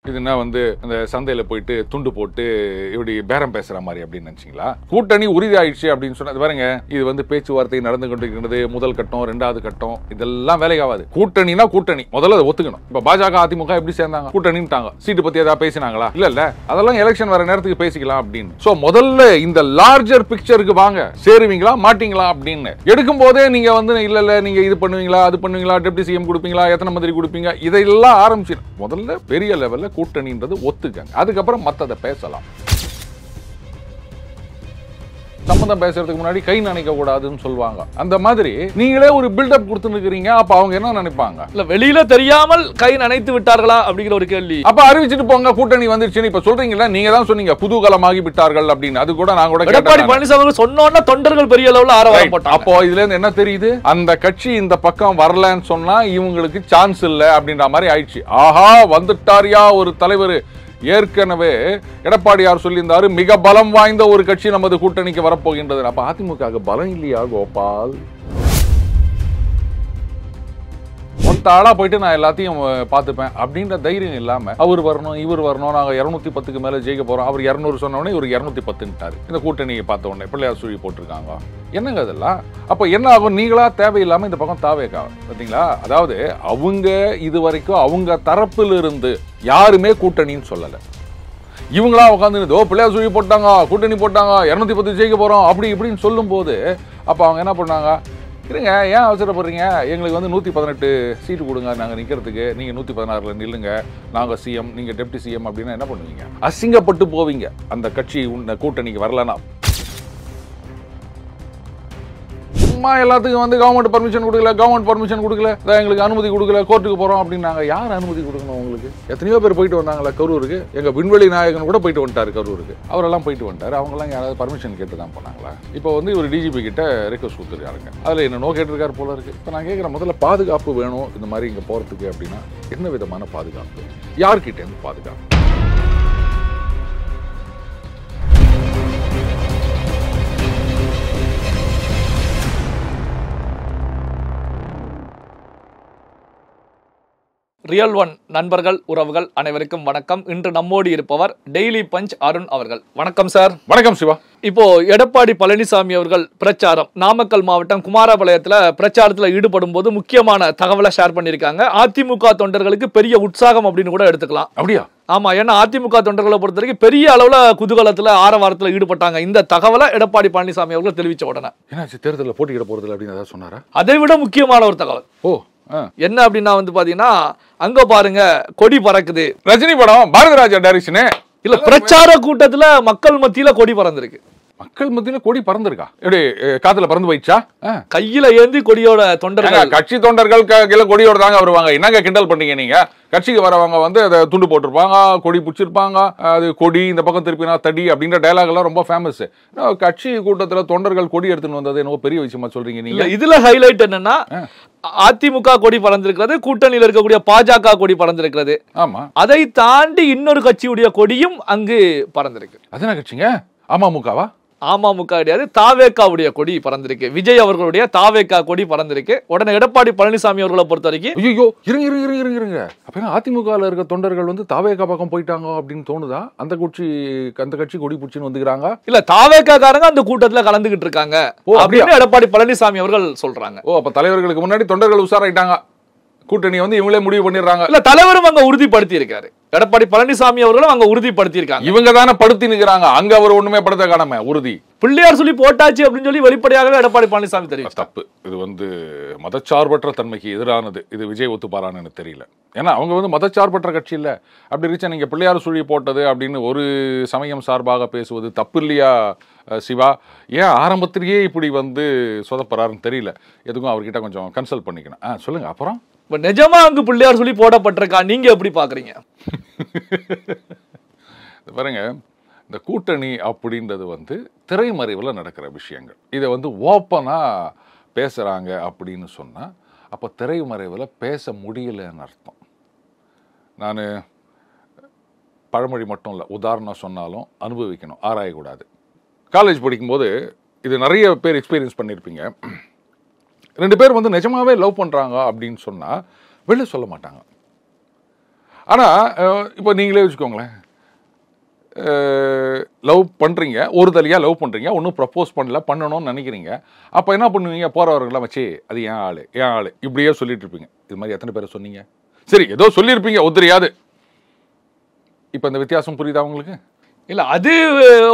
இது என்ன வந்து அந்த சந்தையில போயிட்டு துண்டு போட்டு இப்படி பேரம் பேசுற மாதிரி அப்படின்னு நினைச்சீங்களா? கூட்டணி உறுதி ஆயிடுச்சு அப்படின்னு சொன்னது பாருங்க. இது வந்து பேச்சுவார்த்தை நடந்து கொண்டிருக்கிறது. முதல் கட்டம், இரண்டாவது கட்டம், இதெல்லாம் வேலைக்காகாது. கூட்டணினா கூட்டணி முதல்ல அதை ஒத்துக்கணும். இப்ப பாஜக அதிமுக எப்படி சேர்ந்தாங்க? கூட்டணிட்டாங்க. சீட்டு பத்தி ஏதாவது பேசினாங்களா? இல்ல அதெல்லாம் எலெக்ஷன் வர நேரத்துக்கு பேசிக்கலாம் அப்படின்னு. சோ முதல்ல இந்த லார்ஜர் பிக்சருக்கு வாங்க. சேருவீங்களா மாட்டீங்களா அப்படின்னு எடுக்கும் போதே நீங்க வந்து இல்ல நீங்க இது பண்ணுவீங்களா, அது பண்ணுவீங்களா, டெப்டி சிஎம் கொடுப்பீங்களா, எத்தனை மந்திரி கொடுப்பீங்க, இதெல்லாம் ஆரம்பிச்சு முதல்ல பெரிய லெவல்ல கூட்டணின்றது ஒத்துக்கங்க. அதுக்கப்புறம் மத்தத பேசலாம். சம்பந்தம் பேசுறதுக்கு முன்னாடி கை நினைக்க கூடாதுன்னு சொல்லுவாங்க. அந்த மாதிரி நீங்களே ஒரு பில்டப் கொடுத்துருக்கீங்க. அப்ப அவங்க என்ன நினைப்பாங்க? இல்ல வெளியில தெரியாமல் கை நனைத்து விட்டார்களா அப்படிங்கிற ஒரு கேள்வி. அப்ப அறிவிச்சிட்டு போங்க கூட்டணி வந்துருச்சுன்னு இப்ப சொல்றீங்களா? நீங்க தான் சொன்னீங்க குதூகலமாகி விட்டார்கள் அப்படின்னு. அது கூட நான் கூட எடப்பாடி பழனிசாமி சொன்னோன்னா தொண்டர்கள் பெரிய அளவுல ஆரவாரம் போட்டாங்க. அப்போ இதுல இருந்து என்ன தெரியுது? அந்த கட்சி இந்த பக்கம் வரலன்னு சொன்னா இவங்களுக்கு சான்ஸ் இல்ல அப்படின்ற மாதிரி ஆயிடுச்சு. ஆஹா வந்துட்டாரியா ஒரு தலைவர். ஏற்கனவே எடப்பாடியார் சொல்லியிருந்தாரு மிக பலம் வாய்ந்த ஒரு கட்சி நமது கூட்டணிக்கு வரப்போகின்றது. அப்ப அதிமுக பலம் இல்லையா கோபால்? மொத்த ஆளா போயிட்டு நான் எல்லாத்தையும் பார்த்துப்பேன் அப்படின்ற தைரியம் இல்லாம அவர் வரணும் இவர் வரணும், நாங்க 210க்கு மேல ஜெயிக்க போறோம், அவர் 200 சொன்ன உடனே இவர் 210ன்ட்டாரு. இந்த கூட்டணியை பார்த்த உடனே பிள்ளையார் சுழி போட்டிருக்காங்க. என்னங்க அதெல்லாம்? அப்ப என்ன ஆகும்? நீங்களா தேவையில்லாம இந்த பக்கம் தாவேக்கா பாத்தீங்களா? அதாவது அவங்க இது வரைக்கும் அவங்க தரப்பில் இருந்து யாருமே கூட்டணின்னு சொல்லல. இவங்களா உட்காந்து பிள்ளையார் சுழி போட்டாங்க, கூட்டணி போட்டாங்க, 210 ஜெயிக்க போறோம் அப்படி இப்படின்னு சொல்லும் போது அப்ப அவங்க என்ன பண்ணாங்க? இருங்க, ஏன் அவசரப்படுறீங்க? எங்களுக்கு வந்து 118 சீட்டு கொடுங்க, நாங்கள் நிற்கிறதுக்கு. நீங்கள் 116ல் நில்லுங்க, நாங்கள் சிஎம், நீங்கள் டெப்டி சிஎம் அப்படின்னா என்ன பண்ணுவீங்க? அசிங்கப்பட்டு போவீங்க. அந்த கட்சி கூட்டணிக்கு வரலன்னா சும்மா எல்லாத்துக்கும் வந்து கவர்மெண்ட் பர்மிஷன் கொடுக்கல, எங்களுக்கு அனுமதி கொடுக்கல, கோர்ட்டுக்கு போகிறோம் அப்படின்னாங்க. யார் அனுமதி கொடுக்கணும் உங்களுக்கு? எத்தனையோ பேர் போயிட்டு வந்தாங்களா கரூருக்கு? எங்கள் விண்வெளி நாயகன் கூட போயிட்டு வந்துட்டார் கரூருக்கு. அவரெல்லாம் போயிட்டு வந்துட்டார். அவங்கெல்லாம் யாராவது பர்மிஷன் கேட்டு தான் போனாங்களா? இப்போ வந்து இவர் டிஜிபி கிட்ட ரெக்வஸ்ட் கொடுத்துருக்காருங்க. அதில் என்னென்னோ கேட்டிருக்காரு போல இருக்கு. இப்போ நான் கேட்குறேன், முதல்ல பாதுகாப்பு வேணும் இந்த மாதிரி இங்கே போகிறதுக்கு அப்படின்னா என்ன விதமான பாதுகாப்பு? யார்கிட்டேருந்து பாதுகாப்பு? ரியல் ஒன் நண்பர்கள் உறவுகள் அனைவருக்கும் வணக்கம். இன்று நம்மோடு இருப்பவர் டெய்லி பஞ்ச் அருண் அவர்கள். வணக்கம் சார். வணக்கம் சிவா. இப்போ எடப்பாடி பழனிசாமி அவர்கள் பிரச்சாரம் நாமக்கல் மாவட்டம் குமாரபாளையத்துல பிரச்சாரத்துல ஈடுபடும் போது முக்கியமான தகவலை ஷேர் பண்ணியிருக்காங்க. அதிமுக தொண்டர்களுக்கு பெரிய உற்சாகம் அப்படின்னு கூட எடுத்துக்கலாம். அப்படியா? ஆமா, ஏன்னா அதிமுக தொண்டர்களை பொறுத்த வரைக்கும் பெரிய அளவுல குதூகலத்துல ஆரவாரத்துல ஈடுபட்டாங்க. இந்த தகவலை எடப்பாடி பழனிசாமி அவர்கள் தெரிவிச்ச உடனே என்னாச்சு? தேர்தலில் போட்டியிட போறது அப்படின்னு ஏதாவது சொன்னாரா? அதை விட முக்கியமான ஒரு தகவல் என்ன அப்படின்னா வந்து பாத்தீங்கன்னா, அங்க பாருங்க கொடி பறக்குது. ரஜினி படம் பாரதிராஜா டைரக்ஷனு. இல்ல பிரச்சார கூட்டத்துல மக்கள் மத்தியில கொடி பறந்திருக்கு. மக்கள் மத்தியில கொடி பறந்திருக்கா? எப்படி காத்துல பறந்து போயிடுச்சா? கையில ஏந்தி கொடியோட தொண்டர்கள், கட்சி தொண்டர்கள் கையில கொடியோட தாங்க வருவாங்க. என்னங்க கிண்டல் பண்ணீங்க நீங்க? கட்சிக்கு வரவங்க வந்து அதை துண்டு போட்டிருப்பாங்க, கொடி பிடிச்சிருப்பாங்க. அது கொடி இந்த பக்கம் திருப்பினா தடி அப்படின்ற டயலாக் எல்லாம் ரொம்ப ஃபேமஸ். கட்சி கூட்டத்துல தொண்டர்கள் கொடி எடுத்துன்னு வந்தது என்னவோ பெரிய விஷயமா சொல்றீங்க நீங்க. இதுல ஹைலைட் என்னன்னா, அதிமுக கொடி பறந்திருக்கிறது, கூட்டணியில் இருக்கக்கூடிய பாஜக கொடி பறந்திருக்கிறது. ஆமா, அதை தாண்டி இன்னொரு கட்சியுடைய கொடியும் அங்கு பறந்திருக்கு. அது என்ன கட்சிங்க? அமமுகவா? அமமுக கிடையாது, தாவேக்காவுடைய கொடி பறந்திருக்கு. விஜய் அவர்களுடைய தாவேக்கா கொடி பறந்திருக்கு. உடனே எடப்பாடி பழனிசாமி அவர்களை பொறுத்த வரைக்கும் ஐயோ இருங்க அப்ப அதிமுகவில் இருக்க தொண்டர்கள் வந்து தாவேக்கா பக்கம் போயிட்டாங்க அப்படின்னு தோணுதா? அந்த கட்சி கொடி பிடிச்சின்னு வந்துக்கிறாங்க. இல்ல, தாவேக்கா காரங்க அந்த கூட்டத்துல கலந்துகிட்டு இருக்காங்க அப்படின்னு எடப்பாடி பழனிசாமி அவர்கள் சொல்றாங்க. அப்ப தலைவர்களுக்கு முன்னாடி தொண்டர்கள் உஷாராயிட்டாங்க. கூட்டணி வந்து இவங்களே முடிவு பண்ணிடுறாங்க. இல்ல, தலைவரும் அங்க உறுதிப்படுத்தி இருக்காரு. எடப்பாடி பழனிசாமி அவர்களும் அங்க உறுதிப்படுத்தி இருக்காங்க. இவங்க தானே படுத்தி நிக்கிறாங்க. அங்க அவர் ஒண்ணுமே படுத்த காணாம உறுதி. பிள்ளையார் சொல்லி போட்டாச்சு அப்படின்னு சொல்லி வெளிப்படையாகவே எடப்பாடி பழனிசாமி தெரியும். தப்பு. இது வந்து மதச்சார்பற்ற தன்மைக்கு எதிரானது. இது விஜய் ஒத்துப்பாரான்னு எனக்கு தெரியல. ஏன்னா அவங்க வந்து மதச்சார்பற்ற கட்சி இல்ல. அப்படி இருந்துச்சா நீங்க பிள்ளையார் சுழி போட்டது அப்படின்னு ஒரு சமயம் சார்பாக பேசுவது தப்பு இல்லையா சிவா? ஏன் ஆரம்பத்திலேயே இப்படி வந்து சொதப்பறாருன்னு தெரியல. எதுக்கும் அவர்கிட்ட கொஞ்சம் கன்சல்ட் பண்ணிக்கணும். சொல்லுங்க. அப்புறம் நிஜமா அங்கு பிள்ளையார் சொல்லி போடப்பட்டிருக்கா? நீங்க எப்படி பாக்குறீங்க? பாருங்க, இந்த கூட்டணி அப்படின்றது வந்து திரைமறைவில் நடக்கிற விஷயங்கள். இதை வந்து ஓப்பனா பேசுறாங்க அப்படின்னு சொன்னா அப்ப திரைமறைவில் பேச முடியலன்னு அர்த்தம். நான் பழமொழி மட்டும் இல்லை, உதாரணம் சொன்னாலும் அனுபவிக்கணும், ஆராயக்கூடாது. காலேஜ் படிக்கும்போது இது நிறைய பேர் எக்ஸ்பீரியன்ஸ் பண்ணியிருப்பீங்க. 2 பேர் வந்து நிஜமாவே லவ் பண்றாங்க அப்படின்னு சொன்னா வெளில சொல்ல மாட்டாங்க. ஆனால் இப்போ நீங்களே வச்சுக்கோங்களேன், லவ் பண்ணுறீங்க, ஒரு தலியாக லவ் பண்ணுறீங்க, ஒன்றும் ப்ரப்போஸ் பண்ணல, பண்ணணும்னு நினைக்கிறீங்க. அப்போ என்ன பண்ணுவீங்க? போகிறவர்கள்லாம் வச்சு அது ஏன் ஆள் இப்படியே சொல்லிட்டு இருப்பீங்க. இது மாதிரி எத்தனை பேரை சொன்னீங்க? சரி, ஏதோ சொல்லியிருப்பீங்க, ஒத்துரியாது. இப்போ இந்த வித்தியாசம் புரியுதா உங்களுக்கு? இல்ல, அது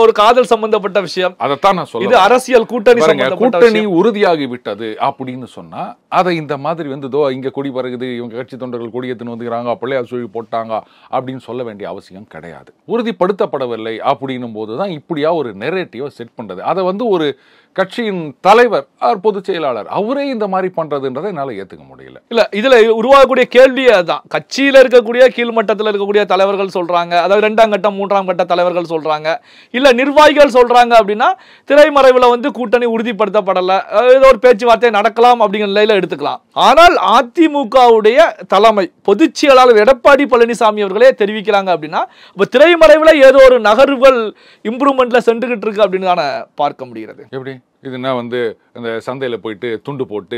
ஒரு காதல் சம்பந்தப்பட்ட விஷயம். அதைத்தான் நான் சொல்றேன். இது அரசியல் கூட்டணி உறுதியாகி விட்டது அப்படின்னு சொன்னா அதை இந்த மாதிரி தோ இங்க கொடி பறகுது, இவங்க கட்சி தொண்டர்கள் கொடியேத்துன்னு வந்துக்கிறாங்க, பிள்ளையார் சுழி போட்டாங்க அப்படின்னு சொல்ல வேண்டிய அவசியம் கிடையாது. உறுதிப்படுத்தப்படவில்லை அப்படின்னும் போதுதான் இப்படியா ஒரு நெரேட்டிவ் செட் பண்றது. அதை ஒரு கட்சியின் தலைவர், பொதுச் செயலாளர் அவரே இந்த மாதிரி பண்றதுன்றதை என்னால ஏத்துக்க முடியல. இல்ல, இதுல உருவாகக்கூடிய கேள்வியே அதான். கட்சியில இருக்கக்கூடிய கீழ்மட்டத்தில் இருக்கக்கூடிய தலைவர்கள் சொல்றாங்க, அதாவது 2ஆம் கட்டம் 3ஆம் கட்ட தலைவர்கள் சொல்றாங்க, இல்ல நிர்வாகிகள் சொல்றாங்க அப்படின்னா திரைமறைவுல கூட்டணி உறுதிப்படுத்தப்படல, ஏதோ ஒரு பேச்சுவார்த்தை நடக்கலாம் அப்படிங்கிற நிலையில எடுத்துக்கலாம். ஆனால் அதிமுகவுடைய தலைமை பொதுச் செயலாளர் எடப்பாடி பழனிசாமி அவர்களே தெரிவிக்கிறாங்க அப்படின்னா இப்ப திரைமறைவுல ஏதோ ஒரு நகர்வுகள் இம்ப்ரூவ்மெண்ட்ல சென்றுகிட்டு இருக்கு அப்படின்னு தானே பார்க்க முடிகிறது. எப்படி இதுனா அந்த சந்தையில் போயிட்டு துண்டு போட்டு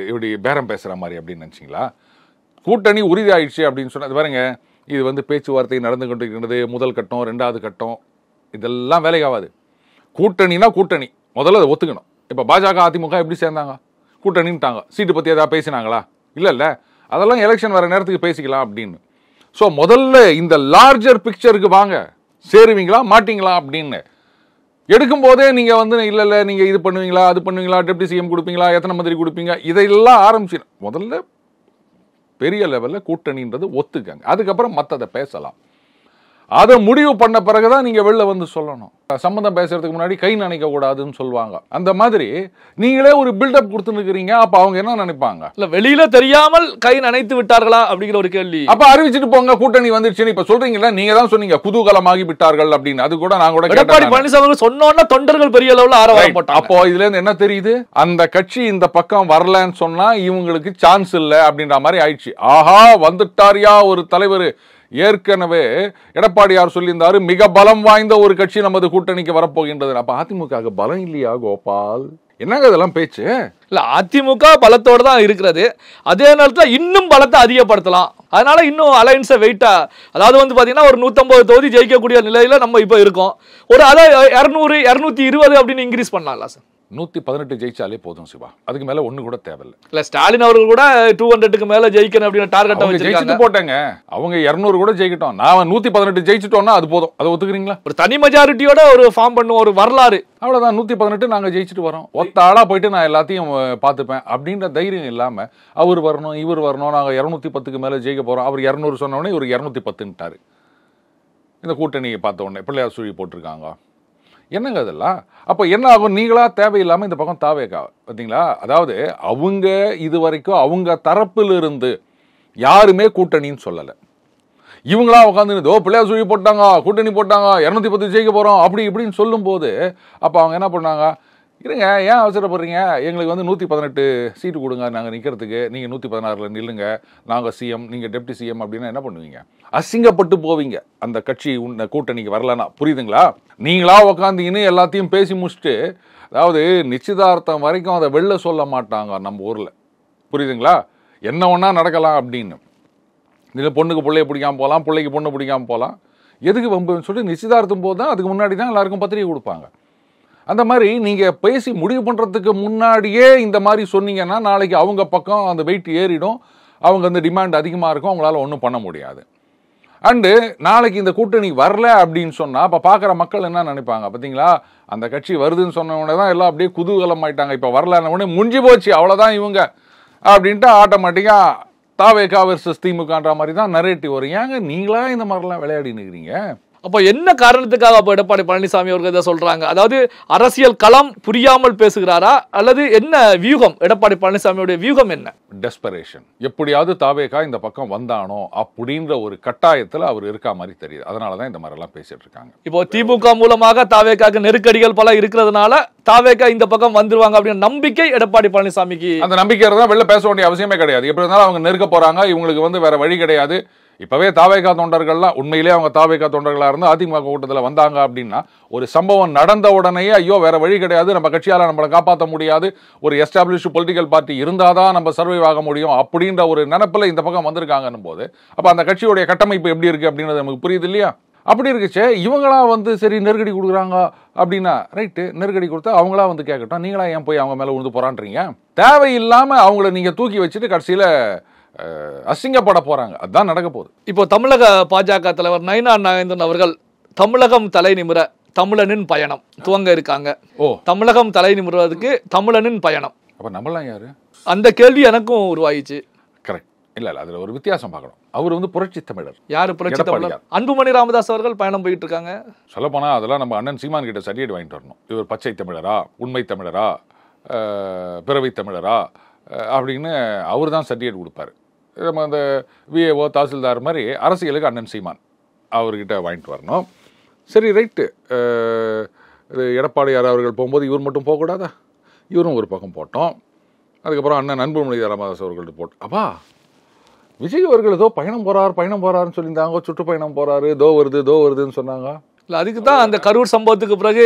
இப்படி பேரம் பேசுகிற மாதிரி அப்படின்னு நினச்சிங்களா? கூட்டணி உறுதி ஆயிடுச்சு அப்படின்னு சொன்னது பாருங்க. இது பேச்சுவார்த்தை நடந்து கொண்டிருக்கிறது. முதல் கட்டம், 2வது கட்டம், இதெல்லாம் வேலைக்காகாது. கூட்டணினா கூட்டணி, முதல்ல அதை ஒத்துக்கணும். இப்போ பாஜக அதிமுக எப்படி சேர்ந்தாங்க? கூட்டணின்ட்டாங்க. சீட்டு பற்றி ஏதாவது பேசினாங்களா? இல்லை, அதெல்லாம் எலெக்ஷன் வர நேரத்துக்கு பேசிக்கலாம் அப்படின்னு. ஸோ முதல்ல இந்த லார்ஜர் பிக்சருக்கு வாங்க, சேருவீங்களா மாட்டீங்களா அப்படின்னு எடுக்கும் போதே நீங்க இல்ல நீங்க இது பண்ணுவீங்களா, அது பண்ணுவீங்களா, டெப்டி சிஎம் கொடுப்பீங்களா, எத்தனை மந்திரி கொடுப்பீங்க, இதெல்லாம் ஆரம்பிச்சு முதல்ல பெரிய லெவல்ல கூட்டணின்றது ஒத்துக்கங்க. அதுக்கப்புறம் மற்றதை பேசலாம். அதை முடிவு பண்ண பிறகுதான் நீங்க வெளில சொல்லணும். சம்பந்தம் பேசுறதுக்கு முன்னாடி கை நினைக்க கூடாதுன்னு சொல்லுவாங்க. அந்த மாதிரி நீங்களே ஒரு பில்டப் கொடுத்துருக்கீங்க. அப்ப அவங்க என்ன நினைப்பாங்க? இல்ல, வெளியில தெரியாமல் கை நினைத்து விட்டார்களா அப்படிங்கிற ஒரு கேள்வி. அப்ப அறிவிச்சிட்டு போங்க, கூட்டணி வந்துருச்சுன்னு இப்ப சொல்றீங்களா? நீங்க தான் சொன்னீங்க குதூகலமாகி விட்டார்கள் அப்படின்னு. அது கூட நான் கூட எடப்பாடி பழனிசாமி சொன்னோன்னா தொண்டர்கள் பெரிய அளவுல ஆரவாரம் போட்டாங்க. அப்போ இதுல இருந்து என்ன தெரியுது? அந்த கட்சி இந்த பக்கம் வரலன்னு சொன்னா இவங்களுக்கு சான்ஸ் இல்ல அப்படின்ற மாதிரி ஆயிடுச்சு. ஆஹா, வந்துட்டாரியா ஒரு தலைவர். ஏற்கனவே எடப்பாடியார் சொல்லியிருந்தாரு, மிக பலம் வாய்ந்த ஒரு கட்சி நமது கூட்டணிக்கு வரப்போகின்றது. அப்ப அதிமுக பலம் இல்லையா கோபால்? என்னங்க இதெல்லாம் பேச்சு? இல்ல, அதிமுக பலத்தோடு தான் இருக்கிறது. அதே நேரத்தில் இன்னும் பலத்தை அதிகப்படுத்தலாம். அதனால இன்னும் அலைன்ஸை வெயிட்டா, அதாவது பாத்தீங்கன்னா ஒரு 150 தொகுதி ஜெயிக்கக்கூடிய நிலையில நம்ம இப்போ இருக்கோம். ஒரு 200 220 அப்படின்னு இன்க்ரீஸ் பண்ணலாம்ல சார்? 118 ஜெயிச்சாலே போதும் சிவா, அதுக்கு மேல ஒண்ணு கூட தேவையில்லை. இல்ல, ஸ்டாலின் அவர்கள் கூட 200க்கு மேல ஜெயிக்கணும் அப்படின்னு டார்கெட் வச்சிருக்காங்க. போட்டாங்க அவங்க 200 கூட ஜெயிக்கட்டும், நான் 118 ஜெயிச்சிட்டோம்னா அது போதும். அதை ஒத்துக்கிறீங்களா? ஒரு தனி மெஜாரிட்டியோட ஒரு ஃபார்ம் பண்ணுவோம், ஒரு வரலாறு. அவ்வளவுதான். 118 நாங்க ஜெயிச்சுட்டு வரோம். ஒத்த ஆளா போயிட்டு நான் எல்லாத்தையும் பார்த்துப்பேன் அப்படின்ற தைரியம் இல்லாம அவர் வரணும் இவர் வரணும், நாங்க 210க்கு மேல ஜெயிக்க போறோம், அவர் 200 சொன்ன உடனே இவர் 210ன்ட்டாரு. இந்த கூட்டணியை பார்த்த உடனே பிள்ளையார் சுழி போட்டிருக்காங்க. என்னங்க அதெல்லாம்? அப்போ என்ன ஆகும்? நீங்களா தேவையில்லாமல் இந்த பக்கம் தாவேக்கா பார்த்தீங்களா? அதாவது அவங்க இது வரைக்கும் அவங்க தரப்பிலிருந்து யாருமே கூட்டணின்னு சொல்லலை. இவங்களா உட்காந்து பிள்ளையார் சுழி போட்டாங்க, கூட்டணி போட்டாங்க, 210 ஜெயிக்க போகிறோம் அப்படி இப்படின்னு சொல்லும்போது அப்போ அவங்க என்ன பண்ணாங்க? இருங்க, ஏன் அவசரப்படுறீங்க? எங்களுக்கு 118 சீட்டு கொடுங்க, நாங்கள் நிற்கிறதுக்கு. நீங்கள் 116 நில்லுங்க, நாங்கள் சிஎம், நீங்கள் டெப்டி சிஎம் அப்படின்னா என்ன பண்ணுவீங்க? அசிங்கப்பட்டு போவீங்க அந்த கட்சி கூட்டணிக்கு வரலன்னா. புரியுதுங்களா? நீங்களா உக்காந்தீங்கன்னு எல்லாத்தையும் பேசி முடிச்சுட்டு, அதாவது நிச்சயதார்த்தம் வரைக்கும் அதை வெளில சொல்ல மாட்டாங்க நம்ம ஊரில். புரியுதுங்களா? என்ன ஒன்றா நடக்கலாம் அப்படின்னு. இதில் பொண்ணுக்கு பிள்ளைய பிடிக்காம போகலாம், பிள்ளைக்கு பொண்ணு பிடிக்காம போகலாம். எதுக்கு வம்புன்னு சொல்லிட்டு நிச்சயதார்த்தம் போது தான், அதுக்கு முன்னாடி தான் எல்லாருக்கும் பத்திரிகை கொடுப்பாங்க. அந்த மாதிரி நீங்கள் பேசி முடிவு பண்ணுறதுக்கு முன்னாடியே இந்த மாதிரி சொன்னீங்கன்னா நாளைக்கு அவங்க பக்கம் அந்த வெயிட் ஏறிடும், அவங்க அந்த டிமாண்ட் அதிகமாக இருக்கும், அவங்களால ஒன்றும் பண்ண முடியாது. அண்டு நாளைக்கு இந்த கூட்டணி வரல அப்படின்னு சொன்னால் அப்போ பார்க்குற மக்கள் என்ன நினைப்பாங்க? பார்த்தீங்களா, அந்த கட்சி வருதுன்னு சொன்ன உடனே தான் எல்லாம் அப்படியே குதூகலம் ஆயிட்டாங்க. இப்போ வரலன்ன உடனே முடிஞ்சு போச்சு, அவ்வளோதான் இவங்க அப்படின்ட்டு ஆட்டோமேட்டிக்காக தாவேகா வெர்சஸ் திமுகன்ற மாதிரி தான் நரேட்டிவ் வரும். ஏங்க நீங்களா இந்த மாதிரிலாம் விளையாடின்னு இருக்கிறீங்க? அப்போ என்ன காரணத்துக்காக அப்போ எடப்பாடி பழனிசாமி அவர்கள் இதை சொல்றாங்க? அதாவது அரசியல் களம் புரியாமல் பேசுகிறாரா, அல்லது என்ன வியூகம்? எடப்பாடி பழனிசாமியோட வியூகம் என்ன? டெஸ்பரேஷன். எப்படியாவது தாவேகா இந்த பக்கம் வந்தானோ அப்படின்ற ஒரு கட்டாயத்தில் அவர் இருக்கா மாதிரி தெரியுது. அதனால தான் இந்த மாதிரிலாம் பேசிட்டு இருக்காங்க. இப்போ திமுக மூலமாக தாவேகாக்கு நெருக்கடிகள் பல இருக்கிறதுனால தாவேகா இந்த பக்கம் வந்துருவாங்க அப்படின்னு நம்பிக்கை எடப்பாடி பழனிசாமிக்கு. அந்த நம்பிக்கை தான் வெளில பேச வேண்டிய அவசியமே கிடையாது. எப்படி இருந்தாலும் அவங்க நெருக்க போறாங்க, இவங்களுக்கு வேற வழி கிடையாது. இப்பவே தாவேகா தொண்டர்கள்லாம் உண்மையிலே அவங்க தாவேகா தொண்டர்களா இருந்து அதிமுக கூட்டத்தில் வந்தாங்க அப்படின்னா ஒரு சம்பவம் நடந்த உடனேயே ஐயோ வேற வழி கிடையாது, நம்ம கட்சியால நம்மளை காப்பாற்ற முடியாது, ஒரு எஸ்டாப்ளிஷ்டு பொலிட்டிக்கல் பார்ட்டி இருந்தாதான் நம்ம சர்வைவ் ஆக முடியும் அப்படின்ற ஒரு நினைப்புல இந்த பக்கம் வந்திருக்காங்கன்னும் போது அப்ப அந்த கட்சியுடைய கட்டமைப்பு எப்படி இருக்கு அப்படின்றது நமக்கு புரியுது இல்லையா? அப்படி இருக்குச்சே இவங்களா வந்து சரி நெருக்கடி கொடுக்குறாங்க அப்படின்னா ரைட்டு, நெருக்கடி கொடுத்தா அவங்களா வந்து கேட்கட்டும், நீங்களா ஏன் போய் அவங்க மேல உழுந்து போறான்றீங்க? தேவையில்லாம அவங்கள நீங்க தூக்கி வச்சுட்டு கடைசியில அசிங்கப்பட போறாங்க. அதுதான் நடக்க போகுது. இப்போ தமிழக பாஜக தலைவர் நயினா நாகேந்திரன் அவர்கள் தமிழகம் தலை நிமிர தமிழனின் பயணம் துவங்க இருக்காங்க. தமிழகம் தலை நிமிர்வதற்கு தமிழனின் பயணம். அப்ப நம்மளாம் யாரு? அந்த கேள்வி எனக்கும் உருவாயிச்சு. கரெக்ட். இல்ல அதுல ஒரு வித்தியாசம் பார்க்கணும். அவர் வந்து புரட்சி தமிழர். யாரு புரட்சி தமிழர்? அன்புமணி ராமதாஸ் அவர்கள் பயணம் போயிட்டு இருக்காங்க. சொல்ல போனா அதெல்லாம் நம்ம அண்ணன் சீமான் கிட்ட சர்டிஃபிகேட் வாங்கிட்டு வரணும். இவர் பச்சை தமிழரா, உண்மை தமிழரா, பிறவை தமிழரா அப்படின்னு அவர் தான் சர்டிஃபிகேட் கொடுப்பாரு. நம்ம அந்த விஏஓ தாசில்தார் மாதிரி அரசியலுக்கு அண்ணன் சீமான் அவர்கிட்ட வாங்கிட்டு வரணும். சரி ரைட்டு, எடப்பாடியார் அவர்கள் போகும்போது இவர் மட்டும் போகக்கூடாதா? இவரும் ஒரு பக்கம் போட்டோம். அதுக்கப்புறம் அண்ணன் அன்புமணி ராமதாஸ் அவர்கள்ட்ட போட்டோம். அப்பா விஜய் அவர்கள் ஏதோ பயணம் போறாருன்னு சொல்லியிருந்தாங்க, சுற்றுப்பயணம் போறாரு, தோ வருதுன்னு சொன்னாங்க. இல்ல அதுக்கு தான் அந்த கரூர் சம்பவத்துக்கு பிறகு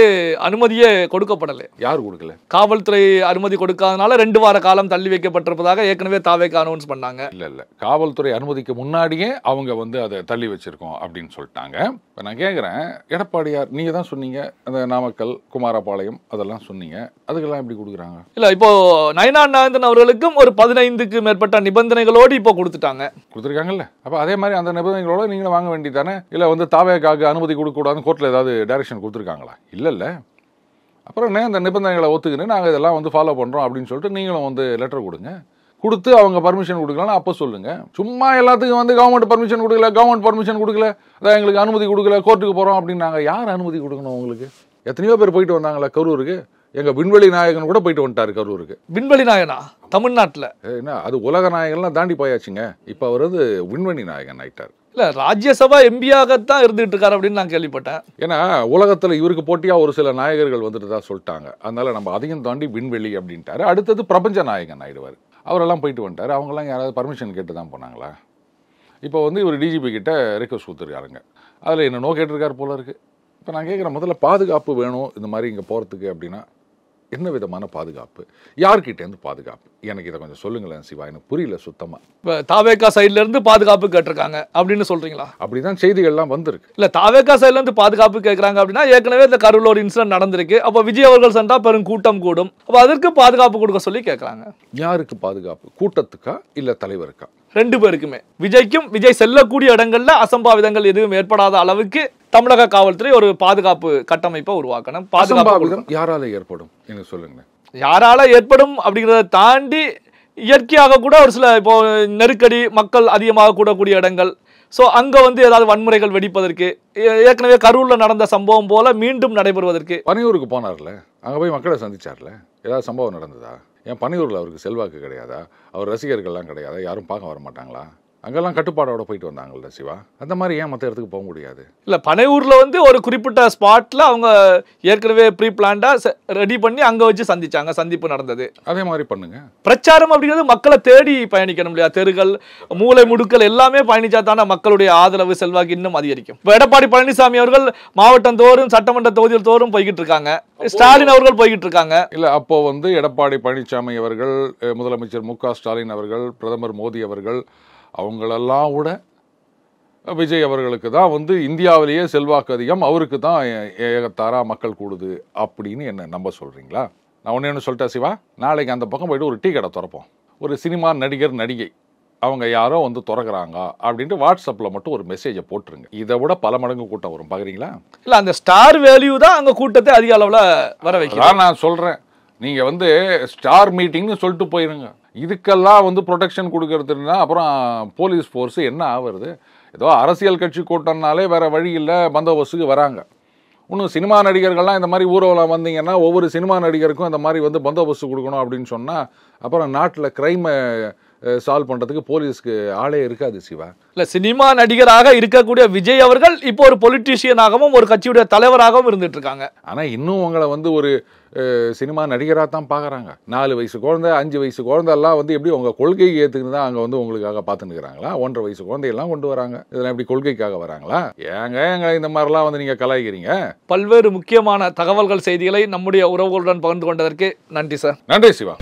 அனுமதியே கொடுக்கப்படலை. யார் கொடுக்கல? காவல்துறை அனுமதி கொடுக்காதனால 2 வார காலம் தள்ளி வைக்கப்பட்டிருப்பதாக ஏற்கனவே தாவேகா அனௌன்ஸ் பண்ணாங்க. இல்ல காவல்துறை அனுமதிக்கு முன்னாடியே அவங்க வந்து அதை தள்ளி வச்சிருக்கோம் அப்படின்னு சொல்லிட்டாங்க. இப்போ நான் கேட்குறேன், எடப்பாடியார் நீங்க தான் சொன்னீங்க அந்த நாமக்கல் குமாரபாளையம் அதெல்லாம் சொன்னீங்க, அதுக்கெல்லாம் எப்படி கொடுக்குறாங்க? இல்ல இப்போ நயினா நாகேந்திரன் அவர்களுக்கும் ஒரு 15க்கு மேற்பட்ட நிபந்தனைகளோடு இப்போ கொடுத்துருக்காங்கல்ல. அப்ப அதே மாதிரி அந்த நிபந்தனைகளோட நீங்களும் வாங்க வேண்டியதானே? இல்ல வந்து தாவேகாக்கு அனுமதி கொடுக்க கூடாதுன்னு கோர்ட்ல ஏதாவது டைரக்ஷன் கொடுத்துருக்காங்களா? இல்ல. அப்புறம் அந்த நிபந்தனைகளை ஒத்துக்கின்னு நாங்கள் இதெல்லாம் வந்து ஃபாலோ பண்றோம் அப்படின்னு சொல்லிட்டு நீங்களும் வந்து லெட்டர் கொடுங்க. கொடுத்து அவங்க பர்மிஷன் கொடுக்கலன்னு அப்போ சொல்லுங்க. சும்மா எல்லாத்துக்கும் வந்து கவர்மெண்ட் பர்மிஷன் கொடுக்கல, அதான் எங்களுக்கு அனுமதி கொடுக்கல, கோர்ட்டுக்கு போறோம் அப்படின்னாங்க. யார் அனுமதி கொடுக்கணும் உங்களுக்கு? எத்தனையோ பேர் போயிட்டு வந்தாங்களா கரூருக்கு? எங்க விண்வெளி நாயகன் கூட போயிட்டு வந்துட்டாரு கரூருக்கு. விண்வெளி நாயகனா? தமிழ்நாட்டில் என்ன அது உலக நாயகன்லாம் தாண்டி போயாச்சுங்க. இப்போ அவர் வந்து விண்வெளி நாயகன் ஆயிட்டார். இல்ல ராஜ்யசபா எம்பியாகத்தான் இருந்துட்டு இருக்காரு அப்படின்னு நான் கேள்விப்பட்டேன். ஏன்னா உலகத்துல இவருக்கு போட்டியா ஒரு சில நாயகர்கள் வந்துட்டு தான் சொல்லிட்டாங்க. அதனால நம்ம அதையும் தாண்டி விண்வெளி அப்படின்ட்டாரு. அடுத்தது பிரபஞ்ச நாயகன் ஆயிடுவார். அவரெல்லாம் போயிட்டு வந்துட்டாரு. அவங்கெல்லாம் யாராவது பர்மிஷன் கேட்டு தான் போனாங்களா? இப்போ வந்து இவர் டிஜிபி கிட்ட ரிக்வஸ்ட் கொடுத்துருக்காருங்க. அதில் என்னென்னோ கேட்டிருக்காரு போல இருக்கு. இப்போ நான் கேட்குறேன், முதல்ல பாதுகாப்பு வேணும் இந்த மாதிரி இங்கே போகிறதுக்கு அப்படின்னா என்ன விதமான பாதுகாப்பு, யார்கிட்டேருந்து பாதுகாப்பு? எனக்கு இதை கொஞ்சம் சொல்லுங்களேன் சிவா, எனக்கு புரியல சுத்தமா. இப்போ தாவேகா சைட்ல இருந்து பாதுகாப்பு கேட்டிருக்காங்க அப்படின்னு சொல்றீங்களா? அப்படிதான் செய்திகள்லாம் வந்திருக்கு. இல்ல தாவேகா சைட்ல இருந்து பாதுகாப்பு கேட்கறாங்க அப்படின்னா ஏற்கனவே இந்த கரூர் ஒரு இன்சிடென்ட் நடந்திருக்கு. அப்போ விஜய் அவர்கள் சென்றா பெரும் கூட்டம் கூடும், அப்போ அதற்கு பாதுகாப்பு கொடுக்க சொல்லி கேட்கறாங்க. யாருக்கு பாதுகாப்பு? கூட்டத்துக்கா இல்ல தலைவருக்கா? 2 பேருக்குமே. விஜய்க்கும் விஜய் செல்லக்கூடிய இடங்கள்ல அசம்பாவிதங்கள் எதுவும் ஏற்படாத அளவுக்கு தமிழக காவல்துறை ஒரு பாதுகாப்பு கட்டமைப்பை உருவாக்கணும். பாதுகாப்பு யாரால ஏற்படும் எனக்கு சொல்லுங்க. யாரால ஏற்படும் அப்படிங்கிறத தாண்டி இயற்கையாக கூட ஒரு சில இப்போ நெருக்கடி மக்கள் அதிகமாக கூடக்கூடிய இடங்கள், ஸோ அங்கே வந்து ஏதாவது வன்முறைகள் வெடிப்பதற்கு, ஏற்கனவே கரூரில் நடந்த சம்பவம் போல மீண்டும் நடைபெறுவதற்கு. பனையூருக்கு போனார்ல, அங்கே போய் மக்களை சந்திச்சார்ல, ஏதாவது சம்பவம் நடந்ததா? ஏன் பனையூரில் அவருக்கு செல்வாக்கு கிடையாதா? அவர் ரசிகர்கள்லாம் கிடையாதா? யாரும் பார்க்க வர மாட்டாங்களா? அங்கெல்லாம் கட்டுப்பாடோட போயிட்டு வந்தாங்கல்ல சிவா. அந்த மாதிரி ஏன் மற்ற இடத்துக்கு போக முடியாது? இல்லை பனையூரில் வந்து ஒரு குறிப்பிட்ட ஸ்பாட்டில் அவங்க ஏற்கனவே ப்ரீ பிளான்டாக ரெடி பண்ணி அங்கே வச்சு சந்திச்சாங்க, சந்திப்பு நடந்தது. அதே மாதிரி பண்ணுங்க. பிரச்சாரம் அப்படிங்கிறது மக்களை தேடி பயணிக்கணும் இல்லையா? தெருகள், மூளை முடுக்கள் எல்லாமே பயணிச்சா தானே மக்களுடைய ஆதரவு செல்வாக்கு இன்னும் அதிகரிக்கும். இப்போ எடப்பாடி பழனிசாமி அவர்கள் மாவட்டம் தோறும் சட்டமன்ற தொகுதியில் தோறும் போய்கிட்டு இருக்காங்க, ஸ்டாலின் அவர்கள் போய்கிட்டு இருக்காங்க. இல்லை அப்போ வந்து எடப்பாடி பழனிசாமி அவர்கள், முதலமைச்சர் மு.க. ஸ்டாலின் அவர்கள், பிரதமர் மோடி அவர்கள் அவங்களெல்லாம் விட விஜய் அவர்களுக்கு தான் வந்து இந்தியாவிலேயே செல்வாக்கு அதிகம், அவருக்கு தான் ஏகத்தாரா மக்கள் கூடுது அப்படின்னு என்ன நம்ப சொல்றீங்களா? நான் ஒன்று சொல்லிட்டேன் சிவா, நாளைக்கு அந்த பக்கம் போயிட்டு ஒரு டீ கடை திறப்போம், ஒரு சினிமா நடிகர் நடிகை அவங்க யாரோ வந்து திறக்கிறாங்க அப்படின்ட்டு வாட்ஸ்அப்பில் மட்டும் ஒரு மெசேஜை போட்டுருங்க. இதை விட பல மடங்கு கூட்டம் வரும், பார்க்குறீங்களா? இல்லை அந்த ஸ்டார் வேல்யூ தான் அங்கே கூட்டத்தை அதிக அளவில் வர வைக்கலாம். நான் சொல்கிறேன், நீங்கள் வந்து ஸ்டார் மீட்டிங்னு சொல்லிட்டு போயிருங்க. இதுக்கெல்லாம் வந்து ப்ரொடெக்ஷன் கொடுக்கறதுன்னா அப்புறம் போலீஸ் ஃபோர்ஸு என்ன ஆகுறது? ஏதோ அரசியல் கட்சி கூட்டம்னாலே வேறு வழி இல்லை, பந்தோபஸ்துக்கு வராங்க. இன்னும் சினிமா நடிகர்கள்லாம் இந்த மாதிரி ஊர்வலம் வந்தீங்கன்னா ஒவ்வொரு சினிமா நடிகருக்கும் இந்த மாதிரி வந்து பந்தோபஸ்து கொடுக்கணும் அப்படின்னு சொன்னால் அப்புறம் நாட்டில் க்ரைமை சால்வ் பண்றதுக்கு போலீஸ்க்கு ஆளே இருக்காது சிவா. இல்ல சினிமா நடிகராக இருக்கக்கூடிய விஜய் அவர்கள் இப்போ ஒரு பொலிட்டீஷியனாகவும் ஒரு கட்சியுடைய தலைவராகவும் இருந்துட்டு இருக்காங்க. ஆனா இன்னும் உங்களை வந்து ஒரு சினிமா நடிகராக தான் பார்க்குறாங்க. 4 வயசு குழந்தை 5 வயசு குழந்தைலாம் வந்து எப்படி உங்கள் கொள்கையை ஏற்றுக்குன்னு தான் அங்கே வந்து உங்களுக்காக பார்த்துன்னுக்குறாங்களா? 1.5 வயசு குழந்தையெல்லாம் கொண்டு வராங்க. இதெல்லாம் எப்படி கொள்கைக்காக வராங்களா? எங்களை இந்த மாதிரிலாம் வந்து நீங்கள் கலாய்க்கிறீங்க. பல்வேறு முக்கியமான தகவல்கள் செய்திகளை நம்முடைய உறவுகளுடன் பகிர்ந்து கொண்டதற்கு நன்றி சார். நன்றி சிவா.